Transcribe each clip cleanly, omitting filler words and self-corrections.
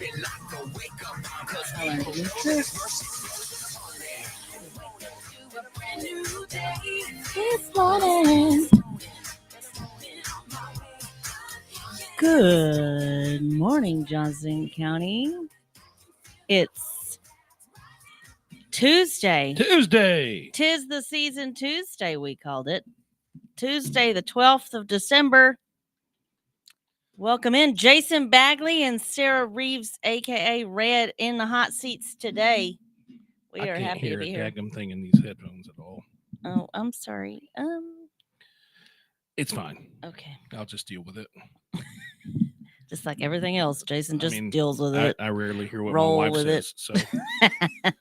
This morning. Good morning, Johnson County. It's Tuesday. Tis the season Tuesday, we called it. Tuesday, the 12th of December. Welcome in Jason Bagley and Sarah Reeves, a.k.a. Red, in the hot seats today. We are happy to be here. I can't hear a daggum thing in these headphones at all. Oh, I'm sorry. It's fine. Okay. I'll just deal with it. Just like everything else, Jason just deals with it. I rarely hear what Roll my wife with says. it. So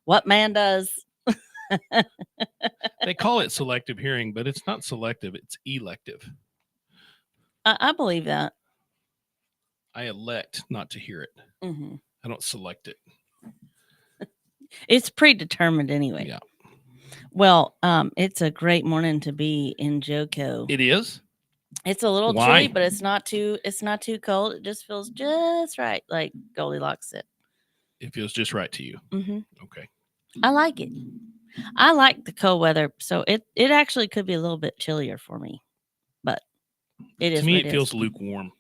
what man does? They call it selective hearing, but it's not selective. It's elective. I believe that. I elect not to hear it. Mm-hmm. I don't select it. It's predetermined anyway. Yeah. Well, it's a great morning to be in JoCo. It is. It's a little chilly, but it's not too cold. It just feels just right, like Goldilocks said. It feels just right to you. Mm-hmm. Okay. I like it. I like the cold weather, so it actually could be a little bit chillier for me, but it is. To me, it feels lukewarm.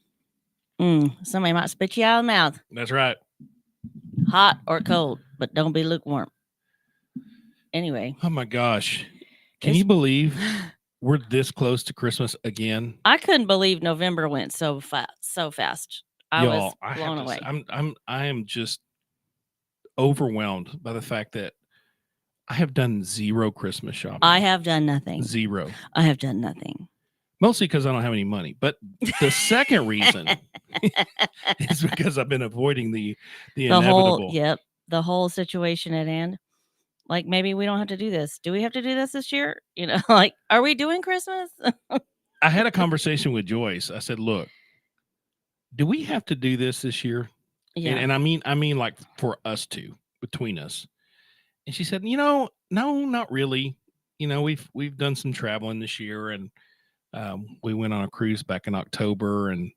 Somebody might spit you out of the mouth. That's right. Hot or cold, but don't be lukewarm. Anyway. Oh my gosh. Can you believe we're this close to Christmas again? I couldn't believe November went so fast. I was blown away. I am just overwhelmed by the fact that I have done zero Christmas shopping. I have done nothing. Zero. I have done nothing. Mostly because I don't have any money. But the second reason is because I've been avoiding the inevitable. The whole situation at hand. Like, maybe we don't have to do this. Do we have to do this year? Like, are we doing Christmas? I had a conversation with Joyce. I said, look, do we have to do this year? Yeah. And I mean like for us two, between us. And she said, no, not really. We've done some traveling this year, and we went on a cruise back in October, and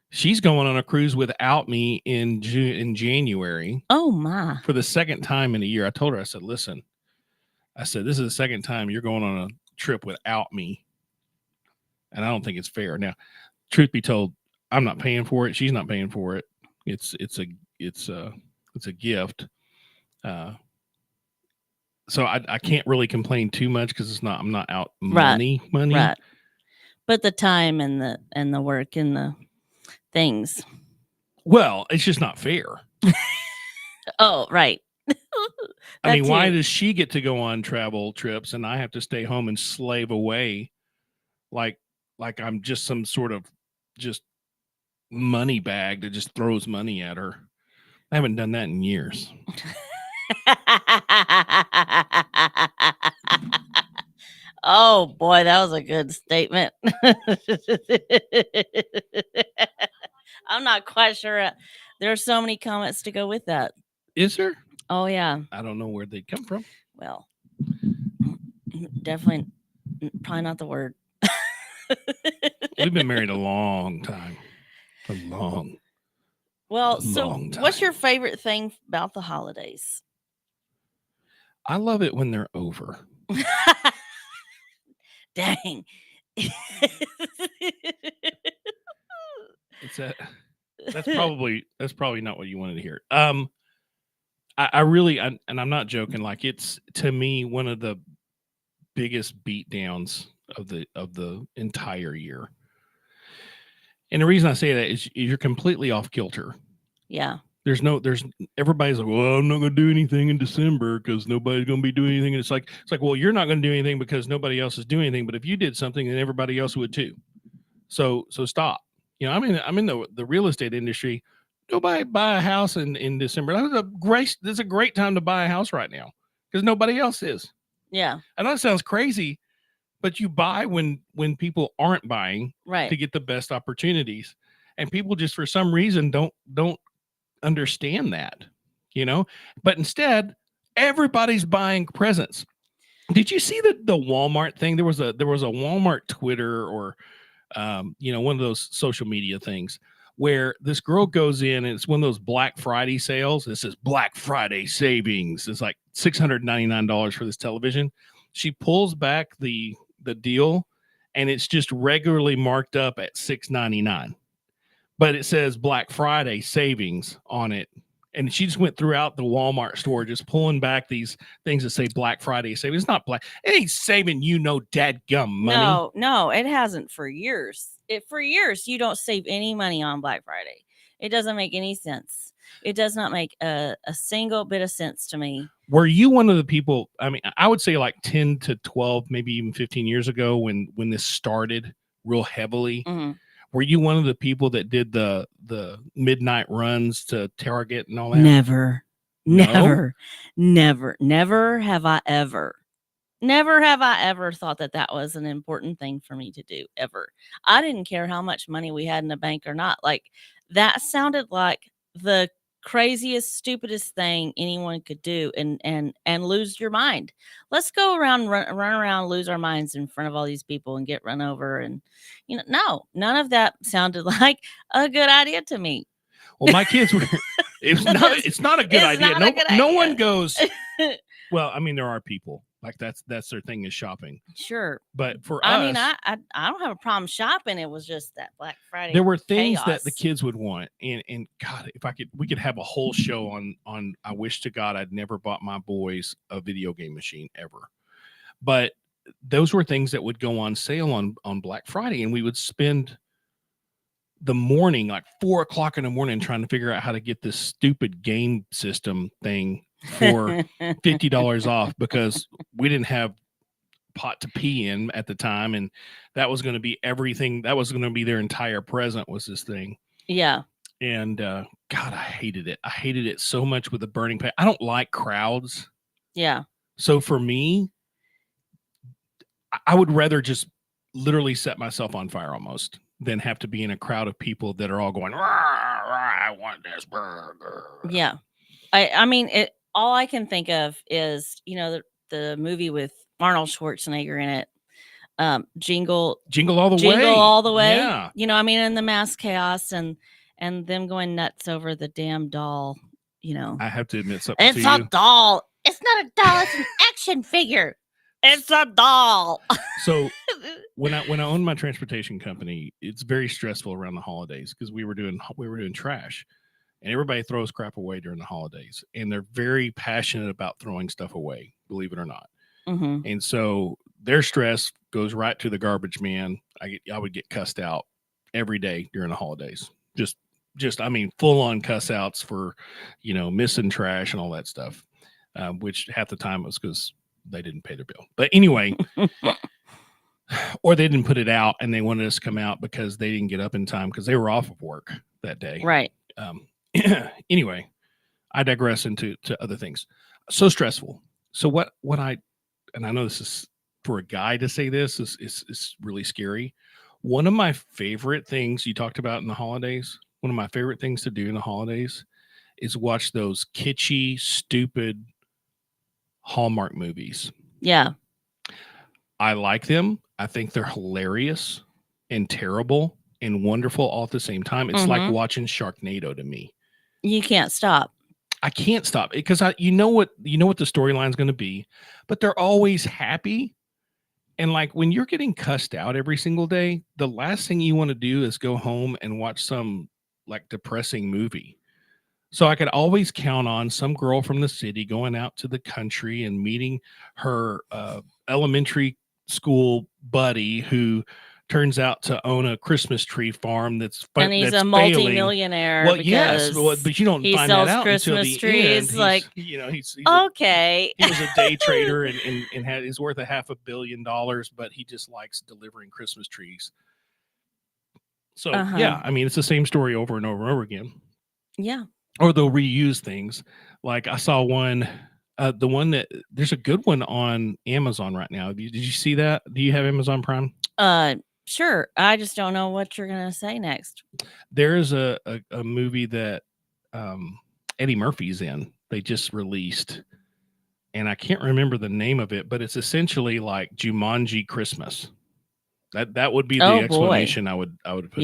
she's going on a cruise without me in January. Oh my! For the second time in a year. I told her, I said, listen, this is the second time you're going on a trip without me, and I don't think it's fair. Now, truth be told, I'm not paying for it. She's not paying for it. It's a gift. So I can't really complain too much because I'm not out money. Right. But the time and the work and the things. Well, it's just not fair. Oh, right. I mean, why does she get to go on travel trips and I have to stay home and slave away like I'm just some sort of just money bag that just throws money at her? I haven't done that in years. Oh boy, that was a good statement. I'm not quite sure. There are so many comments to go with that. Is there? Oh yeah. I don't know where they'd come from. Well, definitely, probably not the word. We've been married a long time. What's your favorite thing about the holidays? I love it when they're over. Dang. That's probably not what you wanted to hear. I really, and I'm not joking. Like, it's, to me, one of the biggest beat downs of the entire year. And the reason I say that is you're completely off kilter. Yeah. Everybody's like, well, I'm not going to do anything in December because nobody's going to be doing anything. And it's like, well, you're not going to do anything because nobody else is doing anything. But if you did something, then everybody else would too. So stop. I'm in the real estate industry. Nobody buy a house in December. That's a great time to buy a house right now because nobody else is. Yeah. I know it sounds crazy, but you buy when people aren't buying, right, to get the best opportunities. And people just for some reason don't understand that, but instead everybody's buying presents. Did you see the Walmart thing? There was a Walmart Twitter or one of those social media things where this girl goes in and it's one of those Black Friday sales. This is Black Friday savings. It's like $699 for this television. She pulls back the deal and it's just regularly marked up at $699. But it says Black Friday savings on it. And she just went throughout the Walmart store, just pulling back these things that say Black Friday savings. It's not black. It ain't saving you no dadgum money. No, it hasn't for years. For years, you don't save any money on Black Friday. It doesn't make any sense. It does not make a single bit of sense to me. Were you one of the people? I mean, I would say like 10 to 12, maybe even 15 years ago when this started real heavily. Mm-hmm. Were you one of the people that did the midnight runs to Target and all that? Never have I ever. Never have I ever thought that was an important thing for me to do, ever. I didn't care how much money we had in the bank or not. Like, that sounded like the craziest, stupidest thing anyone could do and lose your mind. Let's go around, run around, lose our minds in front of all these people and get run over. And, no, none of that sounded like a good idea to me. Well, my kids were, it's not a good idea. No one goes, well, I mean, there are people. Like that's their thing is shopping. Sure. But for us, I mean, I don't have a problem shopping. It was just that Black Friday. There were things chaos that the kids would want. And God, if we could have a whole show on I wish to God I'd never bought my boys a video game machine ever. But those were things that would go on sale on Black Friday. And we would spend the morning, like 4 o'clock in the morning, trying to figure out how to get this stupid game system thing for $50 off because we didn't have pot to pee in at the time, and that was going to be everything. That was going to be their entire present was this thing. Yeah. And God, I hated it. I hated it so much with a burning pain. I don't like crowds. Yeah. So for me, I would rather just literally set myself on fire almost than have to be in a crowd of people that are all going, rah, rah, I want this burger. Yeah. I mean, all I can think of is, the movie with Arnold Schwarzenegger in it. Jingle all the way. Jingle all the way. Yeah. In the mass chaos and them going nuts over the damn doll, I have to admit something to you. It's a doll. It's not a doll. It's an action figure. It's a doll. So when I owned my transportation company, it's very stressful around the holidays because we were doing trash. And everybody throws crap away during the holidays, and they're very passionate about throwing stuff away, believe it or not. Mm-hmm. And so their stress goes right to the garbage man. I would get cussed out every day during the holidays. Just I mean, full on cuss outs for, missing trash and all that stuff, which half the time was because they didn't pay their bill. But anyway, or they didn't put it out and they wanted us to come out because they didn't get up in time because they were off of work that day. Right. Anyway, I digress into other things. So stressful. So what I know this is for a guy to say this is really scary. One of my favorite things you talked about in the holidays, one of my favorite things to do in the holidays is watch those kitschy, stupid Hallmark movies. Yeah. I like them. I think they're hilarious and terrible and wonderful all at the same time. It's like watching Sharknado to me. You can't stop. I can't stop it because you know what the storyline's going to be, but they're always happy. And like when you're getting cussed out every single day, the last thing you want to do is go home and watch some like depressing movie. So I could always count on some girl from the city going out to the country and meeting her elementary school buddy who turns out to own a Christmas tree farm and he's a multi-millionaire. Well, yes, but you don't find that out Christmas until the trees. end. He's okay. He was a day trader and he's worth $500 million, but he just likes delivering Christmas trees. So yeah, I mean it's the same story over and over and over again. Yeah. Or they'll reuse things. Like I saw one. The one that there's a good one on Amazon right now. Did you see that? Do you have Amazon Prime? Sure. I just don't know what you're gonna say next. There's a movie that Eddie Murphy's in. They just released, and I can't remember the name of it, but it's essentially like Jumanji Christmas. That would be the explanation I would put.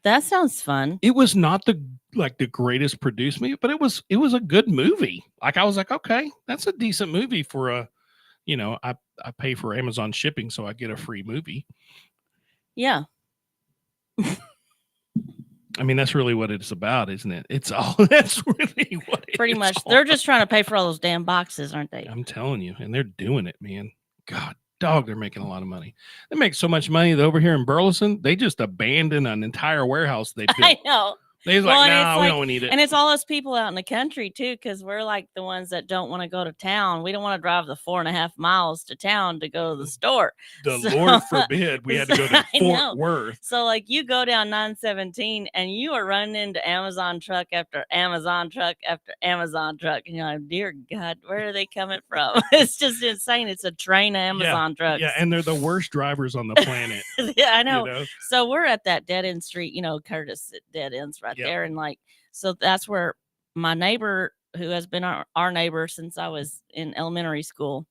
That sounds fun. It was not the greatest produced movie, but it was a good movie. Like I was like, okay, that's a decent movie for a, I pay for Amazon shipping, so I get a free movie. Yeah. I mean, that's really what it's about, isn't it? It's all that's really what it's pretty much. all They're just trying to pay for all those damn boxes, aren't they? I'm telling you, and they're doing it, man. God, dog, they're making a lot of money. They make so much money that over here in Burleson, they just abandon an entire warehouse they built. I know. They're like, nah, we don't need it. And it's all us people out in the country too, because we're like the ones that don't want to go to town. We don't want to drive the 4.5 miles to town to go to the store. Lord forbid we had to go to Fort Worth. So like you go down 917 and you are running into Amazon truck after Amazon truck after Amazon truck. And you're like, dear God, where are they coming from? It's just insane. It's a train of Amazon trucks. Yeah, and they're the worst drivers on the planet. Yeah, I know. So we're at that dead end street, Curtis dead ends right there. And so that's where my neighbor, who has been our neighbor since I was in elementary school,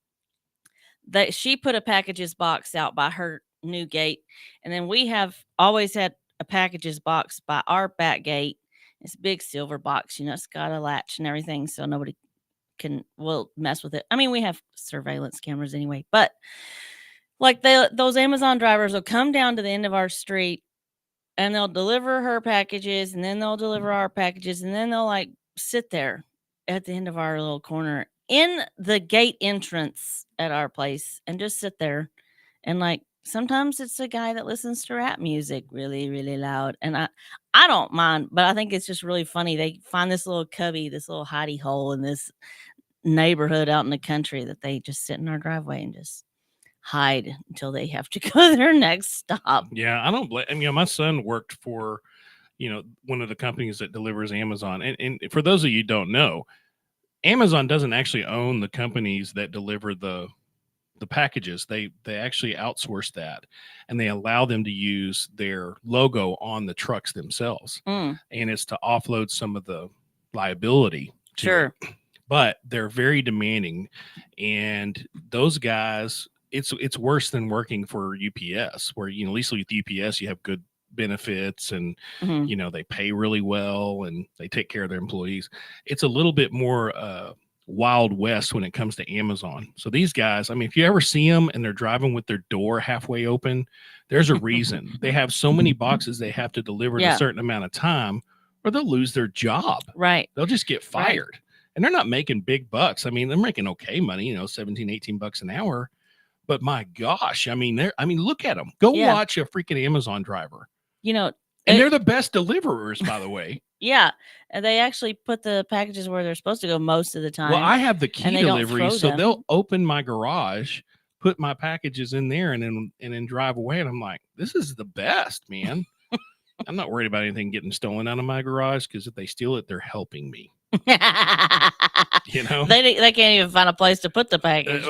that she put a packages box out by her new gate. And then we have always had a packages box by our back gate. It's a big silver box, it's got a latch and everything. So nobody will mess with it. I mean, we have surveillance cameras anyway, but like those Amazon drivers will come down to the end of our street and they'll deliver her packages, and then they'll deliver our packages, and then they'll sit there at the end of our little corner in the gate entrance at our place and just sit there. And sometimes it's a guy that listens to rap music really, really loud. And I don't mind, but I think it's just really funny. They find this little cubby, this little hidey hole in this neighborhood out in the country that they just sit in our driveway and just hide until they have to go to their next stop. Yeah, I don't blame. I mean, my son worked for, one of the companies that delivers Amazon. And for those of you who don't know, Amazon doesn't actually own the companies that deliver the packages. They actually outsource that, and they allow them to use their logo on the trucks themselves. And it's to offload some of the liability. Sure. But they're very demanding, and those guys, it's worse than working for UPS, where, at least with UPS, you have good benefits and, they pay really well and they take care of their employees. It's a little bit more Wild West when it comes to Amazon. So these guys, I mean, if you ever see them and they're driving with their door halfway open, there's a reason. They have so many boxes they have to deliver in a certain amount of time, or they'll lose their job. Right. They'll just get fired. Right. And they're not making big bucks. I mean, they're making okay money, 17, 18 bucks an hour. But my gosh, I mean, look at them. Go watch a freaking Amazon driver. And they're the best deliverers, by the way. Yeah. And they actually put the packages where they're supposed to go most of the time. Well, I have the key delivery, so they'll open my garage, put my packages in there, and then drive away. And I'm like, this is the best, man. I'm not worried about anything getting stolen out of my garage, because if they steal it, they're helping me. They can't even find a place to put the package.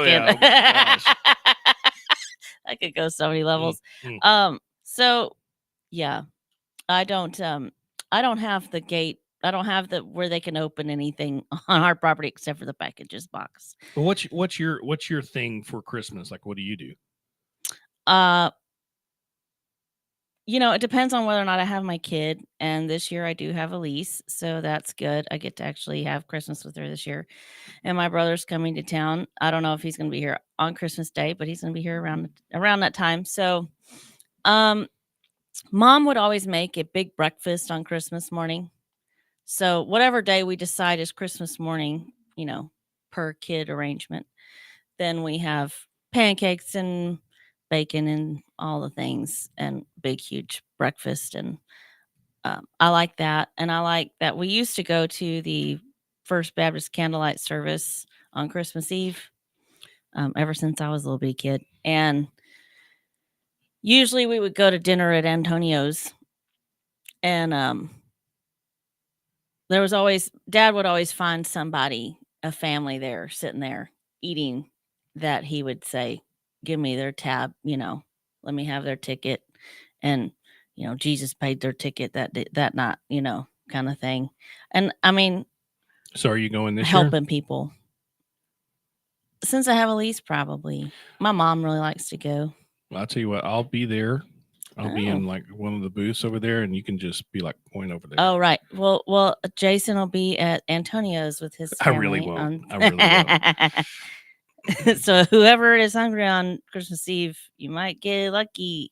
I could go so many levels. So yeah, I don't have the gate. I don't have where they can open anything on our property except for the packages box. Well, what's your thing for Christmas? Like, what do you do? It depends on whether or not I have my kid. And this year I do have Elise, so that's good. I get to actually have Christmas with her this year. And my brother's coming to town. I don't know if he's going to be here on Christmas Day, but he's going to be here around that time. So, Mom would always make a big breakfast on Christmas morning. So whatever day we decide is Christmas morning, per kid arrangement, then we have pancakes and bacon and all the things and big, huge breakfast. And I like that. And I like that we used to go to the First Baptist candlelight service on Christmas Eve ever since I was a little bitty kid. And usually we would go to dinner at Antonio's. And Dad would always find somebody, a family there, sitting there eating, that he would say, give me their tab, let me have their ticket. And, Jesus paid their ticket that night, kind of thing. And I mean, so are you going this helping year? People? Since I have Elise, probably. My mom really likes to go. Well, I'll tell you what, I'll be there. I'll be in like one of the booths over there, and you can just be like point over there. Oh, right. Well, Jason will be at Antonio's with his I family. really won't. I really won't. So whoever is hungry on Christmas Eve, you might get lucky.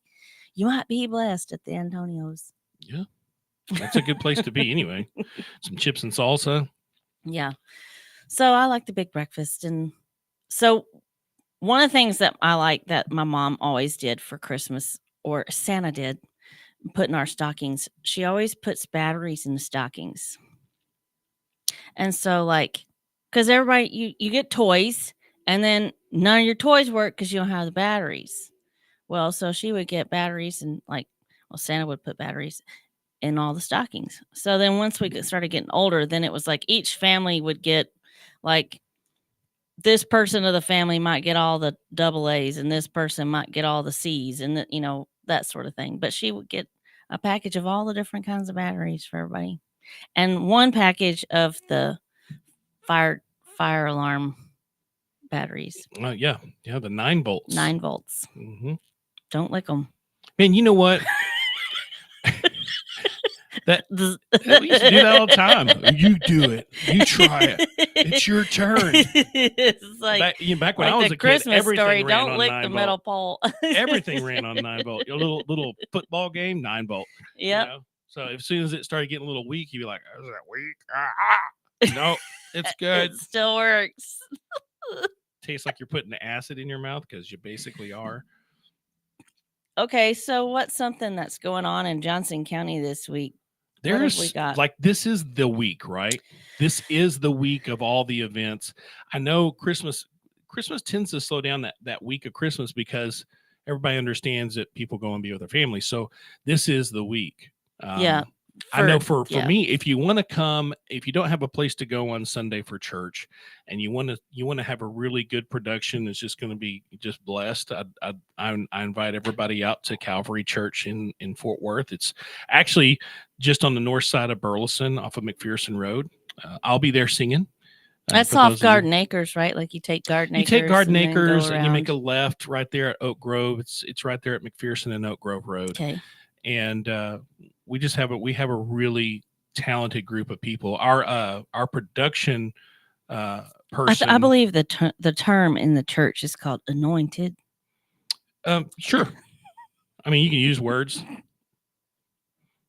You might be blessed at the Antonio's. Yeah, that's a good place to be anyway. Some chips and salsa. Yeah. So I like the big breakfast. And so one of the things that I like that my mom always did for Christmas, or Santa did, put in our stockings, she always puts batteries in the stockings. And so, like, because everybody, you get toys, and then none of your toys work because you don't have the batteries. Well, so she would get batteries, and Santa would put batteries in all the stockings. So then once we started getting older, then it was like each family would get, like, this person of the family might get all the double A's, and this person might get all the C's, and that sort of thing. But she would get a package of all the different kinds of batteries for everybody, and one package of the fire alarm batteries. Yeah, the 9 volts. 9 volts. Mm-hmm. Don't lick them. Man, you know what? That we used to do that all the time. You do it. You try it. It's your turn. It's like back when I was a Christmas kid, everything story. ran Don't on lick 9 the volt. metal pole. Everything ran on 9 volt. Your little football game, 9 volt. Yep. You know? So as soon as it started getting a little weak, you'd be like, "Is that weak? No, it's good. It still works." Tastes like you're putting acid in your mouth because you basically are. Okay, so what's something that's going on in Johnson County this week? There's this is the week, right? This is the week of all the events. I know Christmas tends to slow down that week of Christmas because everybody understands that people go and be with their families. So this is the week. Yeah. I know for me, if you want to come, if you don't have a place to go on Sunday for church, and you want to have a really good production, it's just going to be just blessed. I invite everybody out to Calvary Church in Fort Worth. It's actually just on the north side of Burleson, off of McPherson Road. I'll be there singing. That's off Garden Acres, right? Like you take Garden Acres. You take Garden Acres and you make a left right there at Oak Grove. It's right there at McPherson and Oak Grove Road. Okay. And we have a really talented group of people. Our production person. I believe the term in the church is called anointed. Sure. I mean, you can use words.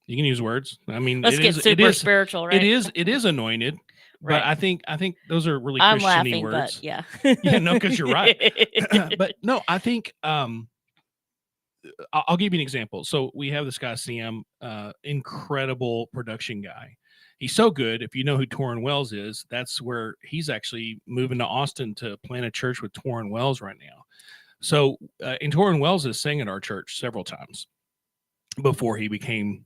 You can use words. I mean, Let's get super spiritual, right? It is anointed. Right. But I think those are really I'm Christian-y laughing, words. But yeah. Yeah, no, because you're right. But no, I think I'll give you an example. So we have this guy, Sam, incredible production guy. He's so good. If you know who Torrin Wells is, that's where he's actually moving to Austin to plant a church with Torrin Wells right now. So, and Torrin Wells has sang at our church several times before he became,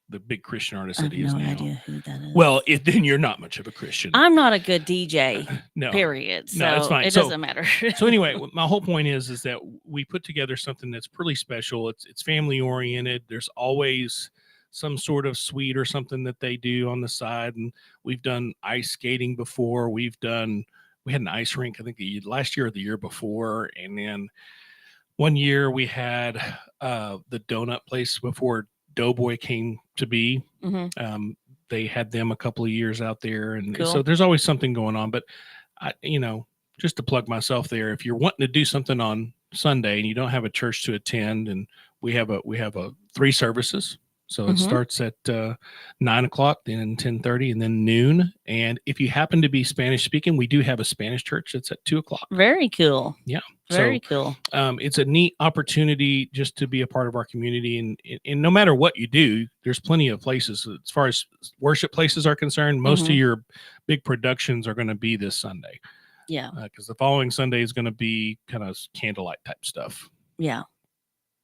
the big Christian artist that he is now. I have no idea who that is. Well, then you're not much of a Christian. I'm not a good DJ. No. Period. So no, it's fine. It doesn't matter. So anyway, my whole point is that we put together something that's pretty special. It's family oriented. There's always some sort of sweet or something that they do on the side, and we've done ice skating before. We had an ice rink, I think last year or the year before, and then one year we had the donut place before Doughboy came to be. Mm-hmm. They had them a couple of years out there, and cool. So there's always something going on. But just to plug myself there, if you're wanting to do something on Sunday and you don't have a church to attend, and we have 3 services. So it starts at 9 o'clock, then 10:30, and then noon. And if you happen to be Spanish speaking, we do have a Spanish church that's at 2 o'clock. Very cool. Yeah. Very cool. It's a neat opportunity just to be a part of our community. And no matter what you do, there's plenty of places. As far as worship places are concerned, most of your big productions are going to be this Sunday. Yeah. Because the following Sunday is going to be kind of candlelight type stuff. Yeah.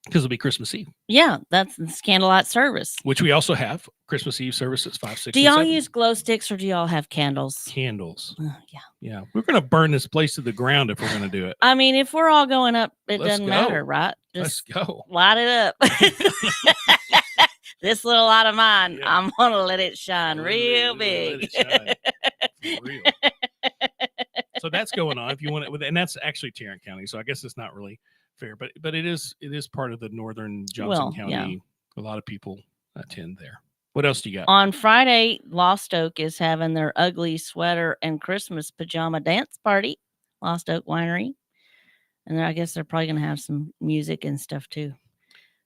Because it'll be Christmas Eve. Yeah, that's candlelight service. Which we also have Christmas Eve service at 5, 6, Do y'all use glow sticks or do y'all have candles? Candles. Yeah. Yeah. We're going to burn this place to the ground if we're going to do it. I mean, if we're all going up, doesn't matter, right? Let's go. Light it up. This little light of mine, yeah. I'm going to let it shine real big. Let it shine. For real. So that's going on if you want it. And that's actually Tarrant County. So I guess it's not really fair, but it is part of the northern Johnson Well, County. yeah. A lot of people attend there. What else do you got? On Friday, Lost Oak is having their ugly sweater and Christmas pajama dance party. Lost Oak Winery, and I guess they're probably going to have some music and stuff too.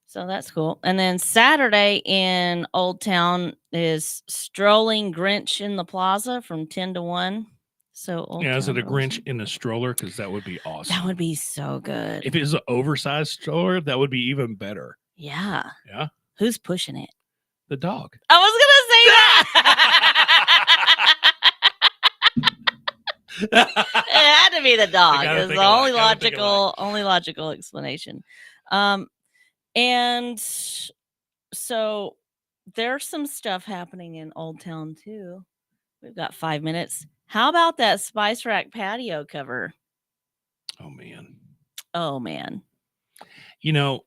So that's cool. And then Saturday in Old Town is Strolling Grinch in the Plaza from 10 to 1. So Old Yeah, is it Town a Grinch Rose. in a stroller? Because that would be awesome. That would be so good. If it was an oversized stroller, that would be even better. Yeah. Yeah. Who's pushing it? The dog. I was gonna say that. It had to be the dog. It's the only logical explanation. And so there's some stuff happening in Old Town too. We've got 5 minutes. How about that Spice Rack patio cover? Oh man. Oh man. You know,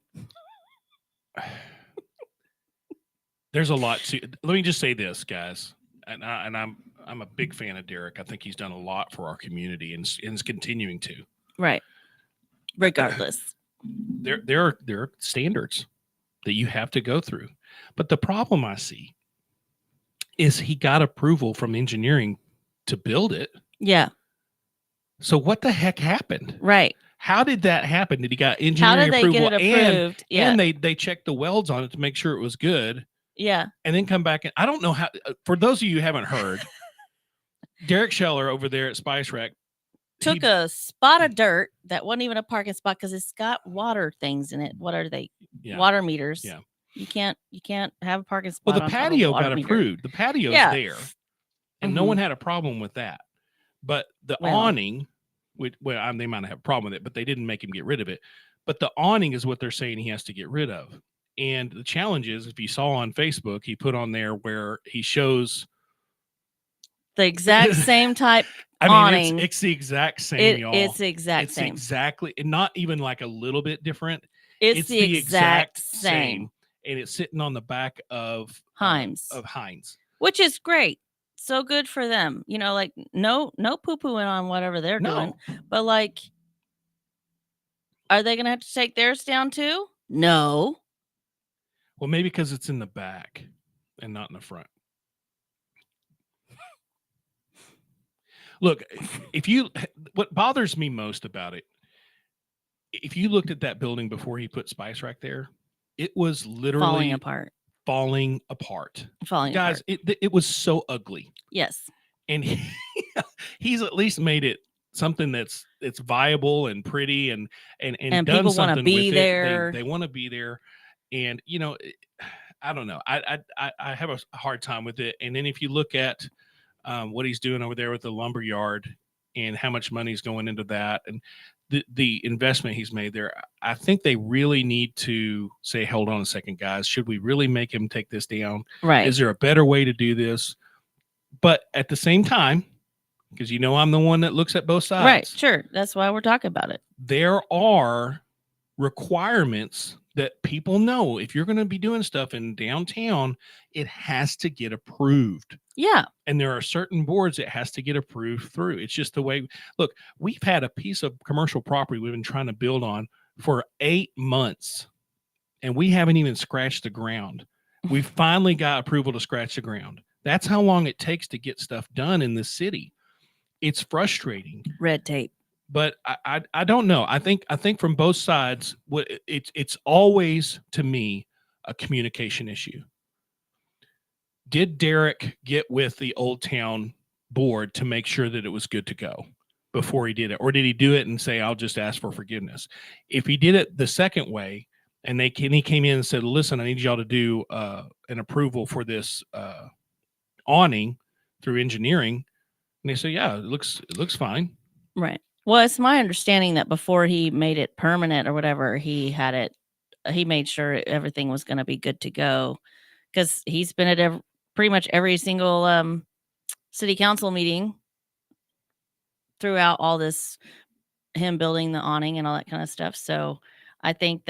there's a lot to. Let me just say this, guys, and I'm a big fan of Derek. I think he's done a lot for our community and is continuing to. Right. Regardless, there are standards that you have to go through, but the problem I see is he got approval from engineering to build it. Yeah. So what the heck happened? Right. How did that happen? Did he got engineering approval? How did they get it approved? And they checked the welds on it to make sure it was good. Yeah. And then come back and I don't know how. For those of you who haven't heard, Derek Scheller over there at Spice Rack took a spot of dirt that wasn't even a parking spot because it's got water things in it. What are they? Yeah. Water meters. Yeah. You can't have a parking spot. Well, the patio got approved. The patio's there, and no one had a problem with that. But the awning, they might have a problem with it, but they didn't make him get rid of it. But the awning is what they're saying he has to get rid of. And the challenge is, if you saw on Facebook, he put on there where he shows the exact same type awning. It's the exact same, y'all. It's the exact same. Exactly, and not even like a little bit different. It's the exact same. And it's sitting on the back of Heinz. Which is great. So good for them. You know, like no poo-pooing on whatever they're doing. But like, are they going to have to take theirs down too? No. Well, maybe because it's in the back and not in the front. Look, what bothers me most about it, if you looked at that building before he put Spice Rack there, it was literally falling apart. Guys, it was so ugly. Yes. And he's at least made it something that's viable and pretty and done people something want to be with there. They want to be there. And you know, I don't know. I have a hard time with it. And then if you look at what he's doing over there with the lumber yard and how much money is going into that and the investment he's made there, I think they really need to say, hold on a second, guys. Should we really make him take this down? Right. Is there a better way to do this? But at the same time, because you know I'm the one that looks at both sides. Right, sure. That's why we're talking about it. There are requirements that people know. If you're going to be doing stuff in downtown, it has to get approved. Yeah. And there are certain boards it has to get approved through. It's just the way. Look, we've had a piece of commercial property we've been trying to build on for 8 months, and we haven't even scratched the ground. We finally got approval to scratch the ground. That's how long it takes to get stuff done in this city. It's frustrating. Red tape. But I don't know. I think from both sides, it's always to me a communication issue. Did Derek get with the Old Town board to make sure that it was good to go before he did it, or did he do it and say, "I'll just ask for forgiveness"? If he did it the second way, and he came in and said, "Listen, I need y'all to do an approval for this awning through engineering," and they say, "Yeah, it looks fine." Right. Well, it's my understanding that before he made it permanent or whatever, he made sure everything was going to be good to go, because he's been at pretty much every single city council meeting throughout all this, him building the awning and all that kind of stuff. So I think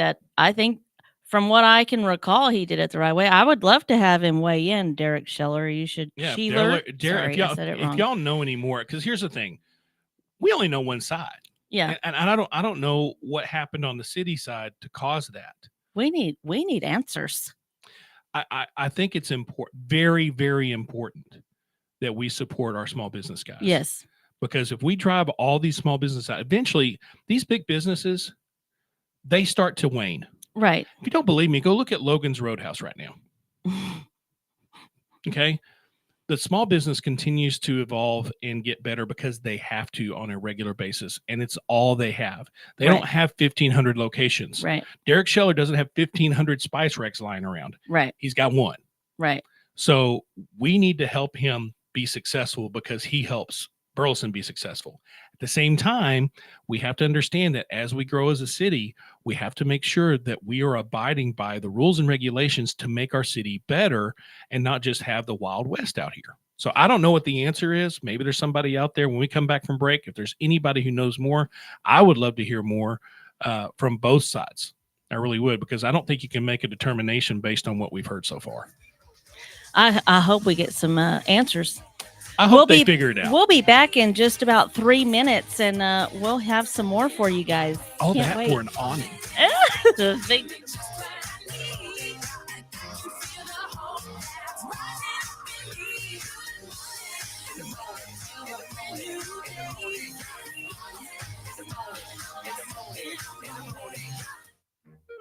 from what I can recall, he did it the right way. I would love to have him weigh in, Derek Scheller. You should. Yeah, Derek. Sorry, if y'all know any more, because here's the thing. We only know one side. Yeah. And I don't know what happened on the city side to cause that. We need answers. I think it's important, very, very important that we support our small business guys. Yes. Because if we drive all these small businesses out, eventually these big businesses, they start to wane. Right. If you don't believe me, go look at Logan's Roadhouse right now. Okay. The small business continues to evolve and get better because they have to on a regular basis. And it's all they have. They don't have 1,500 locations. Right. Derek Scheller doesn't have 1,500 Spice Rex lying around. Right. He's got one. Right. So we need to help him be successful because he helps Burleson be successful. At the same time, we have to understand that as we grow as a city, we have to make sure that we are abiding by the rules and regulations to make our city better and not just have the Wild West out here. So I don't know what the answer is. Maybe there's somebody out there when we come back from break. If there's anybody who knows more, I would love to hear more from both sides. I really would, because I don't think you can make a determination based on what we've heard so far. I hope we get some answers. I hope they figure it out. We'll be back in just about 3 minutes, and we'll have some more for you guys. Oh, that for an awning.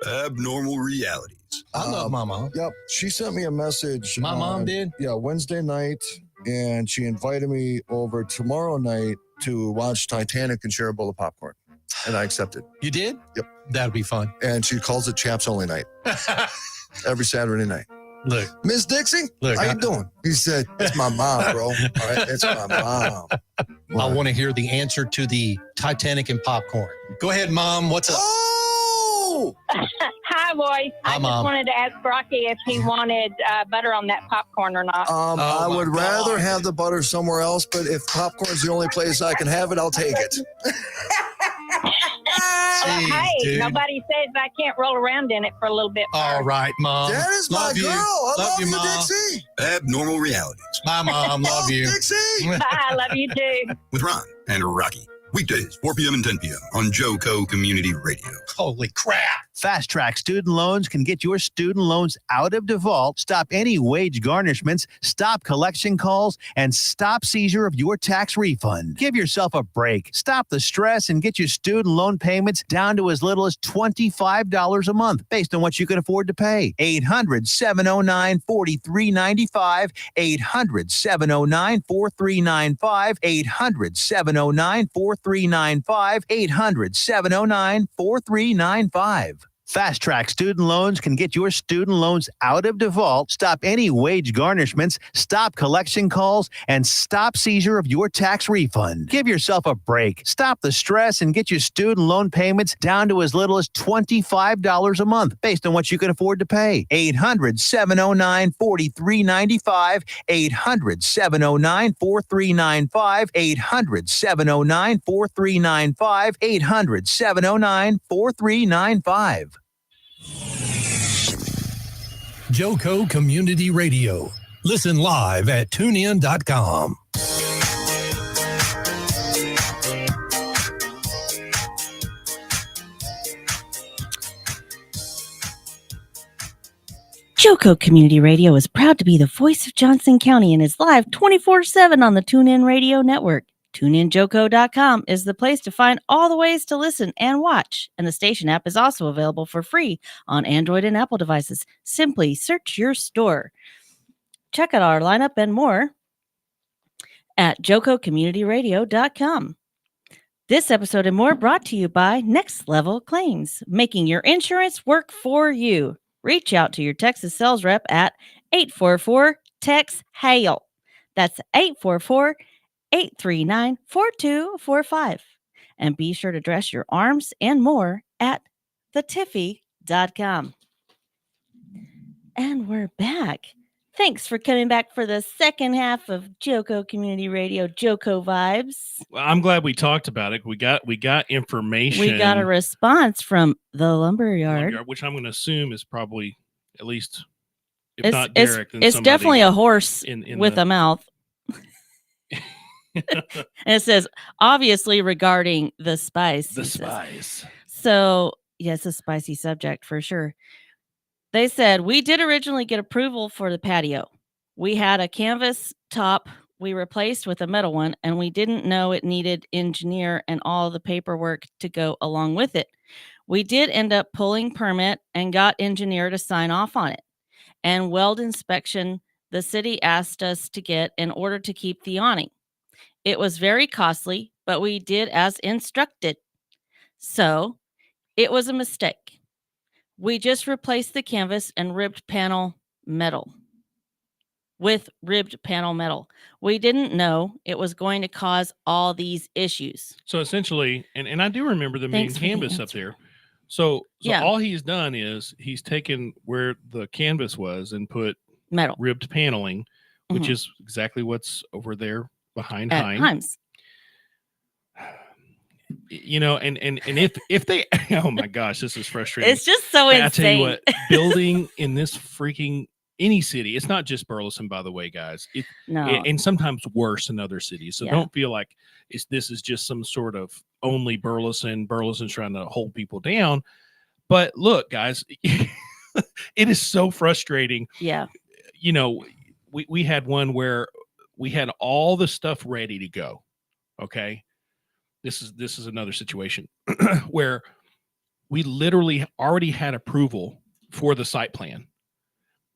Abnormal realities. I love my mom. Yep. She sent me a message. My mom did? Yeah, Wednesday night. And she invited me over tomorrow night to watch Titanic and share a bowl of popcorn. And I accepted. You did? Yep. That'd be fun. And she calls it Chaps Only Night. Every Saturday night. Look. Miss Dixie, how you doing? He said, it's my mom, bro. All right, it's my mom. I want to hear the answer to the Titanic and popcorn. Go ahead, Mom. What's up? Oh! Hi, boys. I just wanted to ask Brocky if he wanted butter on that popcorn or not. I would rather have the butter somewhere else, but if popcorn's the only place I can have it, I'll take it. Jeez, hey, dude. Nobody says I can't roll around in it for a little bit. All right, Mom. That is my love girl. You. I love you, Mom. Dixie. Abnormal realities. My mom, love you. Dixie. I love you too. With Ron and Rocky. Weekdays, 4 p.m. and 10 p.m. on JoCo Community Radio. Holy crap. Fast Track Student Loans can get your student loans out of default, stop any wage garnishments, stop collection calls, and stop seizure of your tax refund. Give yourself a break. Stop the stress and get your student loan payments down to as little as $25 a month based on what you can afford to pay. 800-709-4395. 800-709-4395. 800-709-4395. 800-709-4395. Fast Track Student Loans can get your student loans out of default, stop any wage garnishments, stop collection calls, and stop seizure of your tax refund. Give yourself a break. Stop the stress and get your student loan payments down to as little as $25 a month based on what you can afford to pay. 800-709-4395. 800-709-4395. 800-709-4395. 800-709-4395. JoCo Community Radio. Listen live at tunein.com. JoCo Community Radio is proud to be the voice of Johnson County and is live 24/7 on the TuneIn Radio Network. TuneInJoCo.com is the place to find all the ways to listen and watch, and the station app is also available for free on Android and Apple devices. Simply search your store. Check out our lineup and more at JoCoCommunityRadio.com. This episode and more brought to you by Next Level Claims, making your insurance work for you. Reach out to your Texas sales rep at 844-TEX-HAIL. That's 844-839-4245. And be sure to dress your arms and more at thetiffy.com. And we're back. Thanks for coming back for the second half of JoCo Community Radio, JoCo Vibes. Well, I'm glad we talked about it. We got information. We got a response from the lumberyard. Which I'm going to assume is probably at least, if It's, not Derek, then it's somebody definitely a horse in with a mouth. And it says, obviously regarding the spice. The spice. So, yes, a spicy subject for sure. They said, we did originally get approval for the patio. We had a canvas top we replaced with a metal one, and we didn't know it needed engineer and all the paperwork to go along with it. We did end up pulling permit and got engineer to sign off on it. And weld inspection the city asked us to get in order to keep the awning. It was very costly, but we did as instructed. So it was a mistake. We just replaced the canvas and ribbed panel metal with ribbed panel metal. We didn't know it was going to cause all these issues. So essentially, and I do remember them being Thanks for the canvas up answer. there. So Yeah. all he's done is he's taken where the canvas was and put Metal. ribbed paneling, which Mhm. is exactly what's over there behind At Hines. Himes. You know, and if they, oh my gosh, this is frustrating. It's just so I tell you insane. what, building in this freaking any city, it's not just Burleson, by the way, guys. No. And sometimes worse in other cities. So Yeah. don't feel like this is just some sort of only Burleson. Burleson's trying to hold people down. But look, guys, it is so frustrating. Yeah. You know, we had one where we had all the stuff ready to go. Okay. This is another situation where we literally already had approval for the site plan.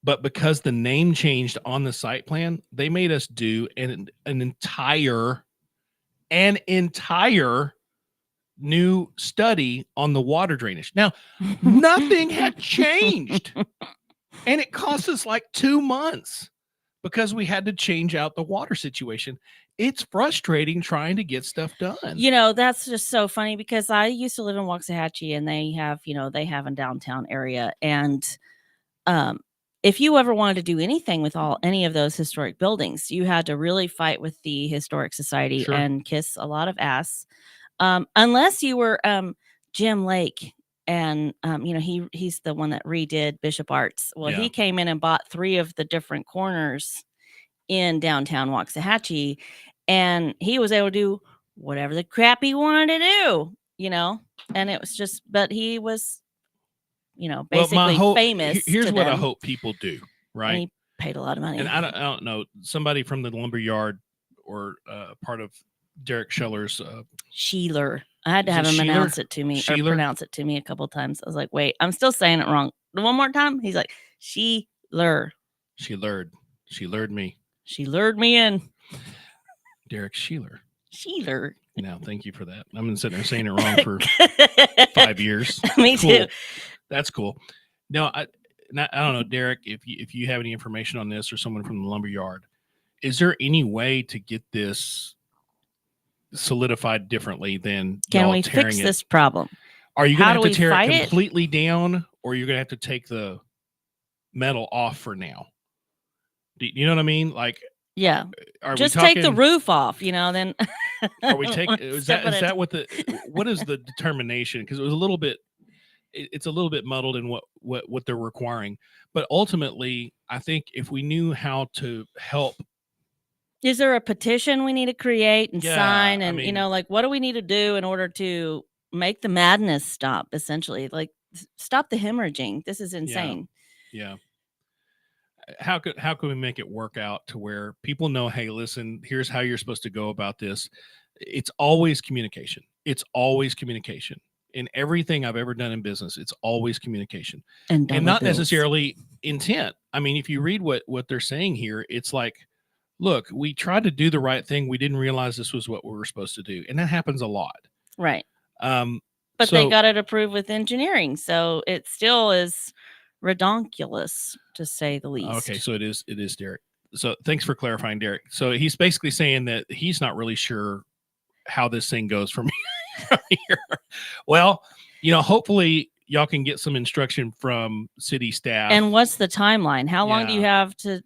But because the name changed on the site plan, they made us do an entire new study on the water drainage. Now, nothing had changed. And it cost us like 2 months because we had to change out the water situation. It's frustrating trying to get stuff done. You know, that's just so funny because I used to live in Waxahachie, and they have a downtown area. And if you ever wanted to do anything with any of those historic buildings, you had to really fight with the Historic Society Sure. and kiss a lot of ass. Unless you were Jim Lake, and he's the one that redid Bishop Arts. Well, Yeah. he came in and bought 3 of the different corners in downtown Waxahachie, and he was able to do whatever the crap he wanted to do, and it was just, but he was, basically famous. Here's to what I them, hope people do, and right? he paid a lot of money. And I don't know, somebody from the lumber yard or part of Derek Schiller's Sheeler. I had to Is have it him Sheeler? announce it to me or Sheeler? pronounce it to me a couple of times. I was like, wait, I'm still saying it wrong. One more time. He's like, Sheeler. She lured me. She lured me in. Derek Sheeler. Sheeler. Now, thank you for that. I've been sitting there saying it wrong for 5 years. Me Cool. too. That's cool. No, I don't know, Derek, if you have any information on this or someone from the lumber yard, is there any way to get this solidified differently than Can y'all we tearing fix it? this problem? Are you How going to do have to we tear fight it it? completely down, or you're going to have to take the metal off for now? Do you know what I mean? Like, Yeah. are Just we take talking, the roof off, then. Are we taking? One Is step that at a what what is the determination? Because it was a little bit. It's a little bit muddled in what they're requiring, but ultimately, I think if we knew how to help. Is there a petition we need to create and Yeah, sign? I And, mean- what do we need to do in order to make the madness stop, essentially? Like, stop the hemorrhaging. This is insane. Yeah. How could we make it work out to where people know, hey, listen, here's how you're supposed to go about this. It's always communication. It's always communication. In everything I've ever done in business, it's always communication. And not necessarily intent. I mean, if you read what they're saying here, it's like, look, we tried to do the right thing. We didn't realize this was what we were supposed to do. And that happens a lot. Right. But But they got it approved with engineering. So it still is redonkulous, to say the least. Okay, so it is, Derek. So thanks for clarifying, Derek. So he's basically saying that he's not really sure how this thing goes from here. Well, hopefully y'all can get some instruction from city staff. And what's the timeline? How long do you Yeah. have to